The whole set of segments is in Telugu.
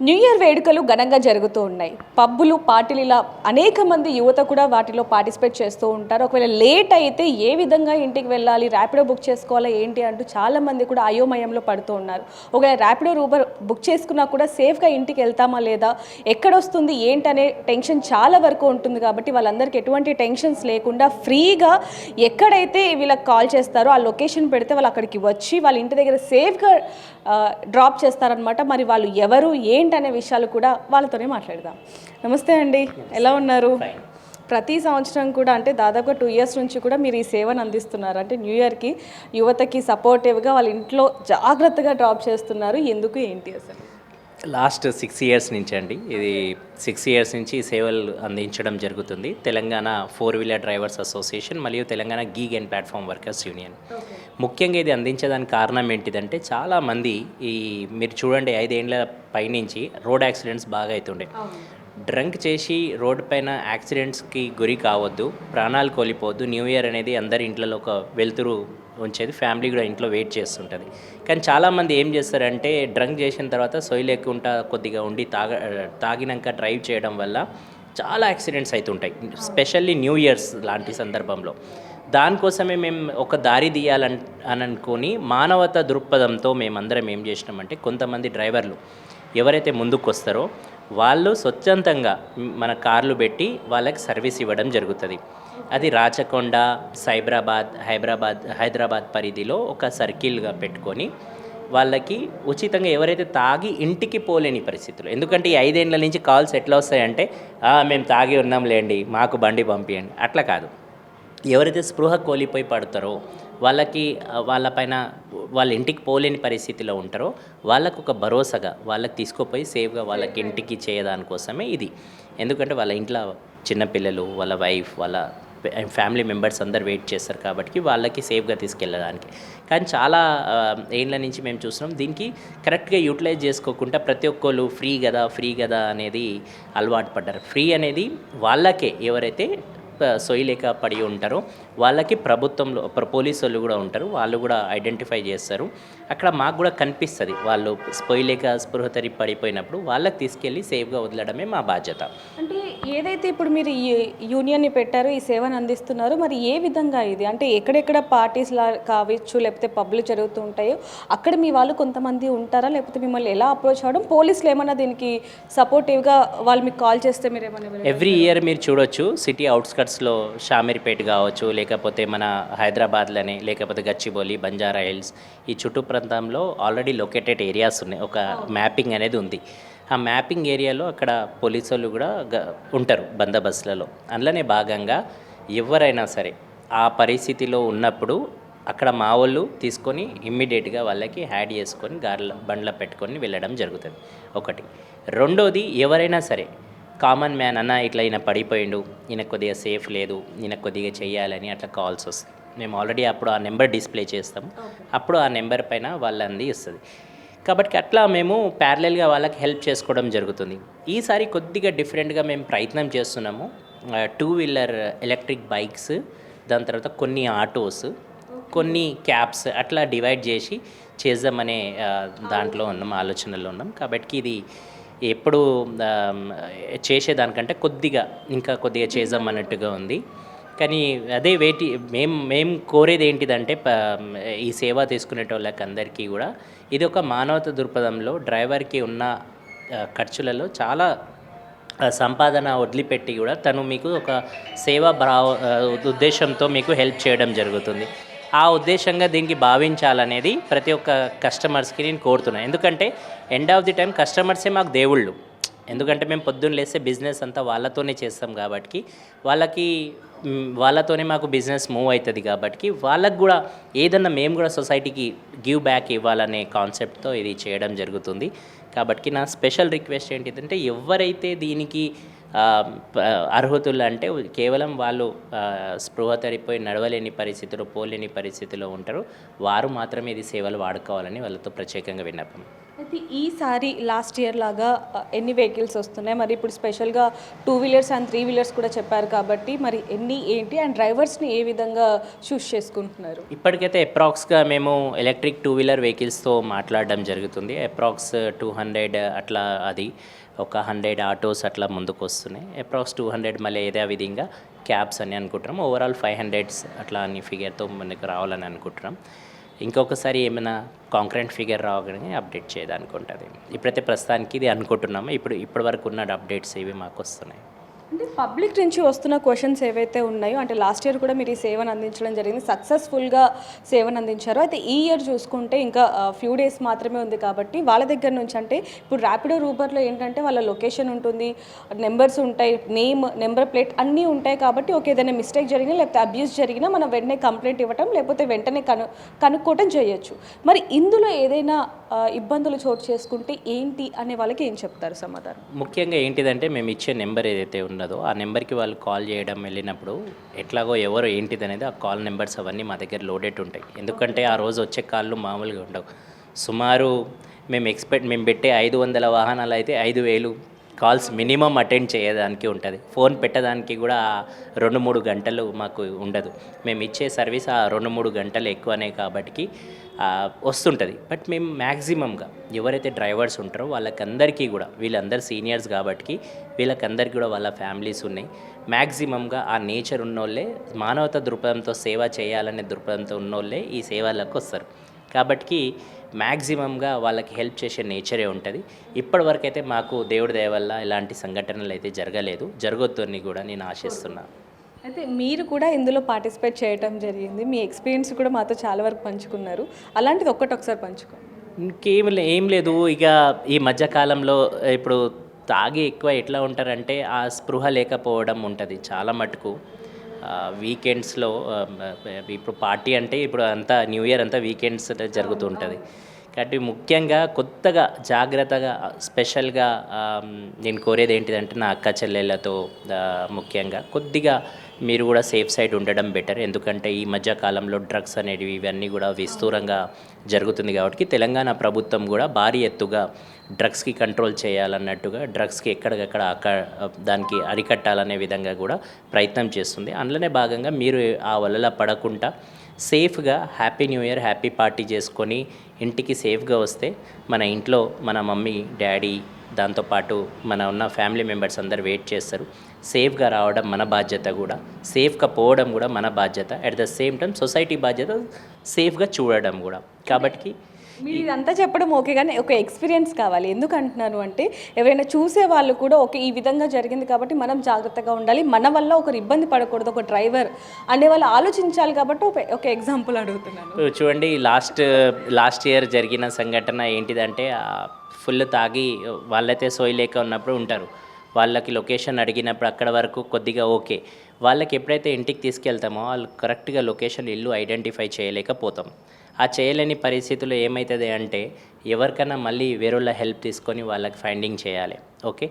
న్యూ ఇయర్ వేడుకలు ఘనంగా జరుగుతూ ఉన్నాయి. పబ్బులు, పార్టీలు ఇలా అనేక మంది యువత కూడా వాటిలో పార్టిసిపేట్ చేస్తూ ఉంటారు. ఒకవేళ లేట్ అయితే ఏ విధంగా ఇంటికి వెళ్ళాలి, ర్యాపిడో బుక్ చేసుకోవాలా ఏంటి అంటూ చాలామంది కూడా అయోమయంలో పడుతూ ఉన్నారు. ఒకవేళ ర్యాపిడో ఊబర్ బుక్ చేసుకున్నా కూడా సేఫ్గా ఇంటికి వెళ్తామా లేదా, ఎక్కడొస్తుంది ఏంటనే టెన్షన్ చాలా వరకు ఉంటుంది. కాబట్టి వాళ్ళందరికీ ఎటువంటి టెన్షన్స్ లేకుండా ఫ్రీగా ఎక్కడైతే వీళ్ళకి కాల్ చేస్తారో ఆ లొకేషన్ పెడితే వాళ్ళు అక్కడికి వచ్చి వాళ్ళ ఇంటి దగ్గర సేఫ్గా డ్రాప్ చేస్తారనమాట. మరి వాళ్ళు ఎవరు ఏంటనే విషయాలు కూడా వాళ్ళతోనే మాట్లాడదాం. నమస్తే అండి, ఎలా ఉన్నారు? ప్రతి సంవత్సరం కూడా అంటే దాదాపుగా 2 years నుంచి కూడా మీరు ఈ సేవను అందిస్తున్నారు. అంటే న్యూ ఇయర్కి యువతకి సపోర్టివ్గా వాళ్ళ ఇంట్లో జాగ్రత్తగా డ్రాప్ చేస్తున్నారు. ఎందుకు ఏంటి అసలు? లాస్ట్ 6 years నుంచి అండి, ఇది 6 years నుంచి ఈ సేవలు అందించడం జరుగుతుంది. తెలంగాణ 4-wheeler డ్రైవర్స్ అసోసియేషన్ మరియు Telangana gig and platform workers union. ముఖ్యంగా ఇది అందించడానికి కారణం ఏంటిదంటే, చాలామంది మీరు చూడండి 5 ఏళ్ళ పైనుంచి రోడ్ యాక్సిడెంట్స్ బాగా అవుతుండే. డ్రంక్ చేసి రోడ్డు పైన యాక్సిడెంట్స్కి గురి కావద్దు, ప్రాణాలు కోల్పోవద్దు. న్యూ ఇయర్ అనేది అందరి ఇంట్లో ఒక వెలుతురు ఉంచేది, ఫ్యామిలీ కూడా ఇంట్లో వెయిట్ చేస్తుంటుంది. కానీ చాలామంది ఏం చేస్తారంటే, డ్రంక్ చేసిన తర్వాత సొయ్యి లేకుండా కొద్దిగా ఉండి తాగినాక డ్రైవ్ చేయడం వల్ల చాలా యాక్సిడెంట్స్ అవుతుంటాయి, స్పెషల్లీ న్యూ ఇయర్స్ లాంటి సందర్భంలో. దానికోసమే మేము ఒక దారి తీయాలని అనుకొని మానవతా దృక్పథంతో మేమందరం ఏం చేసినామంటే, కొంతమంది డ్రైవర్లు ఎవరైతే ముందుకు వస్తారో వాళ్ళు స్వచ్ఛందంగా మన కార్లు పెట్టి వాళ్ళకి సర్వీస్ ఇవ్వడం జరుగుతుంది. అది రాచకొండ, సైబరాబాద్, హైదరాబాద్ పరిధిలో ఒక సర్కిల్గా పెట్టుకొని వాళ్ళకి ఉచితంగా ఎవరైతే తాగి ఇంటికి పోలేని పరిస్థితులు, ఎందుకంటే ఈ 5 ఏళ్ళ నుంచి కాల్స్ ఎట్లా వస్తాయంటే, మేము తాగి ఉన్నాంలేండి, మాకు బండి పంపించండి, అట్లా కాదు. ఎవరైతే స్పృహ కోల్పోయి పడతారో వాళ్ళకి వాళ్ళ ఇంటికి పోలేని పరిస్థితిలో ఉంటారో వాళ్ళకు ఒక భరోసాగా వాళ్ళకి తీసుకుపోయి సేఫ్గా వాళ్ళకి ఇంటికి చేయడానికోసమే ఇది. ఎందుకంటే వాళ్ళ ఇంట్లో చిన్నపిల్లలు, వాళ్ళ వైఫ్, వాళ్ళ ఫ్యామిలీ మెంబర్స్ అందరు వెయిట్ చేస్తారు కాబట్టి వాళ్ళకి సేఫ్గా తీసుకెళ్ళడానికి. కానీ చాలా ఏళ్ళ నుంచి మేము చూస్తున్నాం, దీనికి కరెక్ట్గా యూటిలైజ్ చేసుకోకుండా ప్రతి ఒక్కళ్ళు ఫ్రీ కదా అనేది అలవాటు పడ్డారు. ఫ్రీ అనేది వాళ్ళకే, ఎవరైతే సొయ్యి లేక పడి ఉంటారో వాళ్ళకి ప్రభుత్వంలో పోలీసు వాళ్ళు కూడా ఉంటారు, వాళ్ళు కూడా ఐడెంటిఫై చేస్తారు. అక్కడ మాకు కూడా కనిపిస్తుంది వాళ్ళు స్పృహ తరి పడిపోయినప్పుడు వాళ్ళకి తీసుకెళ్ళి సేఫ్గా వదలడమే మా బాధ్యత. అంటే ఏదైతే ఇప్పుడు మీరు ఈ యూనియన్ని పెట్టారో, ఈ సేవను అందిస్తున్నారు, మరి ఏ విధంగా ఇది అంటే ఎక్కడెక్కడ పార్టీస్లా కావచ్చు లేకపోతే పబ్లు జరుగుతూ ఉంటాయో అక్కడ మీ వాళ్ళు కొంతమంది ఉంటారా, లేకపోతే మిమ్మల్ని ఎలా అప్రోచ్ అవ్వడం, పోలీసులు ఏమన్నా దీనికి సపోర్టివ్గా వాళ్ళు మీకు కాల్ చేస్తే మీరు ఏమన్నా? ఎవ్రీ ఇయర్ మీరు చూడొచ్చు, సిటీ అవుట్స్కట్స్లో షామీర్పేట్ కావచ్చు, లేకపోతే మన హైదరాబాద్లోనే, లేకపోతే గచ్చిబౌలి, బంజారా హిల్స్, ఈ చుట్టూ ప్రాంతంలో ఆల్రెడీ లొకేటెడ్ ఏరియాస్ ఉన్నాయి. ఒక మ్యాపింగ్ అనేది ఉంది. ఆ మ్యాపింగ్ ఏరియాలో అక్కడ పోలీసు వాళ్ళు కూడా ఉంటారు బందోబస్తులలో. అందులోనే భాగంగా ఎవరైనా సరే ఆ పరిస్థితిలో ఉన్నప్పుడు అక్కడ మా వాళ్ళు తీసుకొని ఇమ్మీడియట్గా వాళ్ళకి హ్యాడ్ చేసుకొని బండ్ల పెట్టుకొని వెళ్ళడం జరుగుతుంది. ఒకటి. రెండోది, ఎవరైనా సరే కామన్ మ్యాన్ అన్న ఇట్లా ఈయన పడిపోయిండు, ఈయన కొద్దిగా సేఫ్ లేదు, ఈయన కొద్దిగా చేయాలని అట్లా కాల్స్ వస్తాయి. మేము ఆల్రెడీ అప్పుడు ఆ నెంబర్ డిస్ప్లే చేస్తాము, అప్పుడు ఆ నెంబర్ పైన వాళ్ళంది వస్తుంది. కాబట్టి అట్లా మేము ప్యారలల్గా వాళ్ళకి హెల్ప్ చేసుకోవడం జరుగుతుంది. ఈసారి కొద్దిగా డిఫరెంట్గా మేము ప్రయత్నం చేస్తున్నాము. 2-wheeler ఎలక్ట్రిక్ బైక్స్, దాని తర్వాత కొన్ని ఆటోస్, కొన్ని క్యాబ్స్ అట్లా డివైడ్ చేసి చేద్దామనే దాంట్లో ఉన్నాం, ఆలోచనలో ఉన్నాం. కాబట్టి ఇది ఎప్పుడు చేసేదానికంటే ఇంకా కొద్దిగా చేద్దామన్నట్టుగా ఉంది. కానీ అదే మేము కోరేది ఏంటిదంటే, ఈ సేవ తీసుకునేటోళ్ళకి అందరికీ కూడా ఇది ఒక మానవత దృక్పథంలో డ్రైవర్కి ఉన్న ఖర్చులలో చాలా సంపాదన వదిలిపెట్టి కూడా తను మీకు ఒక సేవా ఉద్దేశంతో మీకు హెల్ప్ చేయడం జరుగుతుంది. ఆ ఉద్దేశంగా దీనికి భావించాలనేది ప్రతి ఒక్క కస్టమర్స్కి నేను కోరుతున్నాను. ఎందుకంటే ఎండ్ ఆఫ్ ది టైం కస్టమర్సే మాకు దేవుళ్ళు. ఎందుకంటే మేము పొద్దున్న లేస్తే బిజినెస్ అంతా వాళ్ళతోనే చేస్తాం కాబట్టి వాళ్ళతోనే మాకు బిజినెస్ మూవ్ అవుతుంది. కాబట్టి వాళ్ళకు కూడా ఏదన్నా మేము కూడా సొసైటీకి గివ్ బ్యాక్ ఇవ్వాలనే కాన్సెప్ట్తో ఇది చేయడం జరుగుతుంది. కాబట్టి నా స్పెషల్ రిక్వెస్ట్ ఏంటిదంటే, ఎవరైతే దీనికి అర్హతులు అంటే కేవలం వాళ్ళు స్పృహ తరిపోయి నడవలేని పరిస్థితిలో పోలేని పరిస్థితిలో ఉంటారు, వారు మాత్రమే ఇది సేవలు వాడుకోవాలని వాళ్ళతో ప్రత్యేకంగా విన్నపం. అయితే ఈసారి లాస్ట్ ఇయర్ లాగా ఎన్ని వెహికల్స్ వస్తున్నాయి, మరి ఇప్పుడు స్పెషల్గా 2 వీలర్స్ అండ్ 3 వీలర్స్ కూడా చెప్పారు కాబట్టి మరి ఎన్ని ఏంటి అండ్ డ్రైవర్స్ని ఏ విధంగా చూస్ చేసుకుంటున్నారు? ఇప్పటికైతే అప్రాక్స్గా మేము ఎలక్ట్రిక్ 2 వీలర్ వెహికల్స్తో మాట్లాడడం జరుగుతుంది. అప్రాక్స్ 200 అట్లా, అది ఒక 100 ఆటోస్ అట్లా ముందుకు వస్తున్నాయి. అప్రాక్స్ 200 మళ్ళీ ఏదే విధంగా క్యాబ్స్ అని అనుకుంటున్నాం. ఓవరాల్ 500 అట్లా అన్ని ఫిగర్తో మనకు రావాలని అనుకుంటున్నాం. ఇంకొకసారి ఏమైనా కాంక్రీట్ ఫిగర్ రావగానే అప్డేట్ చేయడానికి ఉంటుంది. ఇప్పుడైతే ప్రస్తుతానికి ఇది అనుకుంటున్నాము. ఇప్పటి వరకు ఉన్న అప్డేట్స్ ఇవి మాకు వస్తున్నాయి. అంటే పబ్లిక్ నుంచి వస్తున్న క్వశ్చన్స్ ఏవైతే ఉన్నాయో, అంటే లాస్ట్ ఇయర్ కూడా మీరు ఈ సేవను అందించడం జరిగింది, సక్సెస్ఫుల్గా సేవను అందించారు. అయితే ఈ ఇయర్ చూసుకుంటే ఇంకా ఫ్యూ డేస్ మాత్రమే ఉంది కాబట్టి వాళ్ళ దగ్గర నుంచి, అంటే ఇప్పుడు ర్యాపిడో రూబర్లో ఏంటంటే వాళ్ళ లొకేషన్ ఉంటుంది, నెంబర్స్ ఉంటాయి, నేమ్, నెంబర్ ప్లేట్ అన్నీ ఉంటాయి కాబట్టి ఓకే ఏదైనా మిస్టేక్ జరిగినా లేకపోతే అబ్యూస్ జరిగినా మనం వెంటనే కంప్లైంట్ ఇవ్వటం లేకపోతే వెంటనే కనుక్కోవటం చేయొచ్చు. మరి ఇందులో ఏదైనా ఇబ్బందులు చోటు చేసుకుంటే ఏంటి అనే వాళ్ళకి ఏం చెప్తారు సమాధానం? ముఖ్యంగా ఏంటిదంటే మేము ఇచ్చే నెంబర్ ఏదైతే ఉన్నదో ఆ నెంబర్కి వాళ్ళు కాల్ చేయడం వెళ్ళినప్పుడు ఎట్లాగో ఎవరు ఏంటిది అనేది ఆ కాల్ నెంబర్స్ అవన్నీ మా దగ్గర లోడెడ్ ఉంటాయి. ఎందుకంటే ఆ రోజు వచ్చే కాళ్ళు మామూలుగా ఉండవు. సుమారు మేము పెట్టే 500 వాహనాలు అయితే 5,000 కాల్స్ మినిమం అటెండ్ చేయడానికి ఉంటుంది. ఫోన్ పెట్టడానికి కూడా 2-3 గంటలు మాకు ఉండదు. మేము ఇచ్చే సర్వీస్ ఆ 2-3 గంటలు ఎక్కువనే కాబట్టి వస్తుంటుంది. బట్ మేము మ్యాక్సిమంగా ఎవరైతే డ్రైవర్స్ ఉంటారో వాళ్ళకందరికీ కూడా, వీళ్ళందరూ సీనియర్స్ కాబట్టి వీళ్ళకందరికీ కూడా వాళ్ళ ఫ్యామిలీస్ ఉన్నాయి. మ్యాక్సిమంగా ఆ నేచర్ ఉన్నోళ్ళే, మానవతా దృక్పథంతో సేవ చేయాలనే దృక్పథంతో ఉన్నోళ్ళే ఈ సేవలకు వస్తారు. కాబట్టి మ్యాక్సిమంగా వాళ్ళకి హెల్ప్ చేసే నేచరే ఉంటుంది. ఇప్పటివరకు అయితే మాకు దేవుడి దయ వల్ల ఇలాంటి సంఘటనలు అయితే జరగలేదు, జరగొద్దని కూడా నేను ఆశిస్తున్నాను. అయితే మీరు కూడా ఇందులో పార్టిసిపేట్ చేయడం జరిగింది, మీ ఎక్స్పీరియన్స్ కూడా మాతో చాలా వరకు పంచుకున్నారు. అలాంటిది ఒకసారి పంచుకోండి. ఏం లేదు, ఇక ఈ మధ్యకాలంలో ఇప్పుడు తాగి ఎక్కువ ఎట్లా ఉంటారంటే ఆ స్పృహ లేకపోవడం ఉంటుంది చాలా మటుకు. వీకెండ్స్లో ఇప్పుడు పార్టీ అంటే ఇప్పుడు అంతా న్యూ ఇయర్ అంతా వీకెండ్స్ జరుగుతూ ఉంటుంది కాబట్టి ముఖ్యంగా కొత్తగా జాగ్రత్తగా స్పెషల్గా నేను కోరేది ఏంటిదంటే నా అక్క చెల్లెళ్ళతో ముఖ్యంగా కొద్దిగా మీరు కూడా సేఫ్ సైడ్ ఉండడం బెటర్. ఎందుకంటే ఈ మధ్య కాలంలో డ్రగ్స్ అనేవి ఇవన్నీ కూడా విస్తూరంగా జరుగుతుంది కాబట్టి తెలంగాణ ప్రభుత్వం కూడా భారీ ఎత్తుగా డ్రగ్స్కి కంట్రోల్ చేయాలన్నట్టుగా డ్రగ్స్కి ఎక్కడికక్కడ దానికి అరికట్టాలనే విధంగా కూడా ప్రయత్నం చేస్తుంది. అందులోనే భాగంగా మీరు ఆ వలల పడకుండా సేఫ్గా happy new year happy party చేసుకొని ఇంటికి సేఫ్గా వస్తే మన ఇంట్లో మన మమ్మీ డాడీ దాంతోపాటు మన ఉన్న ఫ్యామిలీ మెంబర్స్ అందరు వెయిట్ చేస్తారు. సేఫ్గా రావడం మన బాధ్యత, కూడా సేఫ్గా పోవడం కూడా మన బాధ్యత. At the same time society బాధ్యత సేఫ్గా చూడడం కూడా. కాబట్టి మీరు ఇదంతా చెప్పడం ఓకే, కానీ ఒక ఎక్స్పీరియన్స్ కావాలి. ఎందుకు అంటున్నాను అంటే ఎవరైనా చూసే వాళ్ళు కూడా ఓకే ఈ విధంగా జరిగింది కాబట్టి మనం జాగ్రత్తగా ఉండాలి, మన వల్ల ఒకరు ఇబ్బంది పడకూడదు ఒక డ్రైవర్ అనే వాళ్ళు ఆలోచించాలి కాబట్టి ఒక ఎగ్జాంపుల్ అడుగుతున్నాను. చూడండి, లాస్ట్ ఇయర్ జరిగిన సంఘటన ఏంటిదంటే ఫుల్ తాగి వాళ్ళైతే సోయలేక ఉన్నప్పుడు ఉంటారు. వాళ్ళకి లొకేషన్ అడిగినప్పుడు అక్కడ వరకు కొద్దిగా ఓకే, వాళ్ళకి ఎప్పుడైతే ఇంటికి తీసుకెళ్తామో వాళ్ళు కరెక్ట్గా లొకేషన్ ఇల్లు ఐడెంటిఫై చేయలేకపోతాం. ఆ చేయలేని పరిస్థితుల్లో ఏమవుతుంది అంటే ఎవరికైనా మళ్ళీ వేరేళ్ళ హెల్ప్ తీసుకొని వాళ్ళకి ఫైండింగ్ చేయాలి. ఓకే,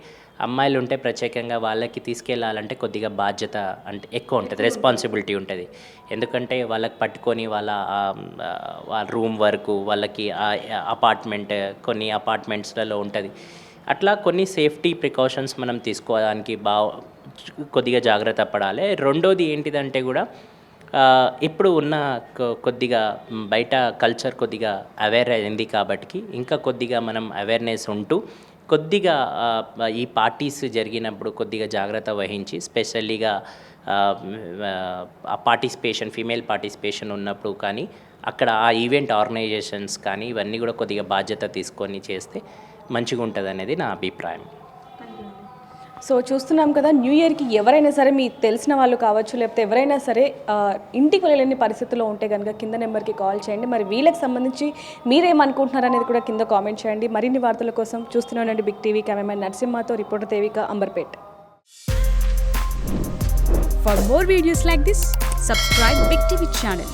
అమ్మాయిలు ఉంటే ప్రత్యేకంగా వాళ్ళకి తీసుకెళ్ళాలంటే కొద్దిగా బాధ్యత అంటే ఎక్కువ ఉంటుంది, రెస్పాన్సిబిలిటీ ఉంటుంది. ఎందుకంటే వాళ్ళకి పట్టుకొని వాళ్ళ రూమ్ వరకు వాళ్ళకి అపార్ట్మెంట్ కొన్ని అపార్ట్మెంట్స్లలో ఉంటుంది. అట్లా కొన్ని సేఫ్టీ ప్రికాషన్స్ మనం తీసుకోవడానికి కొద్దిగా జాగ్రత్త పడాలి. రెండోది ఏంటిదంటే కూడా ఇప్పుడు ఉన్న కొద్దిగా బయట కల్చర్ కొద్దిగా అవేర్ అయింది కాబట్టి ఇంకా కొద్దిగా మనం అవేర్నెస్ ఉంటూ కొద్దిగా ఈ పార్టీస్ జరిగినప్పుడు కొద్దిగా జాగ్రత్త వహించి స్పెషల్లీగా ఫీమేల్ పార్టిసిపేషన్ ఉన్నప్పుడు కానీ అక్కడ ఆ ఈవెంట్ ఆర్గనైజేషన్స్ కానీ ఇవన్నీ కూడా కొద్దిగా బాధ్యత తీసుకొని చేస్తే మంచిగా ఉంటుంది అనేది నా అభిప్రాయం. సో చూస్తున్నాం కదా, న్యూ ఇయర్కి ఎవరైనా సరే మీకు తెలిసిన వాళ్ళు కావచ్చు లేకపోతే ఎవరైనా సరే ఇంటికి వెళ్ళలేని పరిస్థితుల్లో ఉంటే కనుక కింద నెంబర్కి కాల్ చేయండి. మరి వీళ్ళకి సంబంధించి మీరేమనుకుంటున్నారు అనేది కూడా కింద కామెంట్ చేయండి. మరిన్ని వార్తల కోసం చూస్తున్నానండి బిగ్ టీవీ. కెమెరామెన్ నరసింహతో reporter Devika, Amberpet. For more videos like this, subscribe Big TV channel.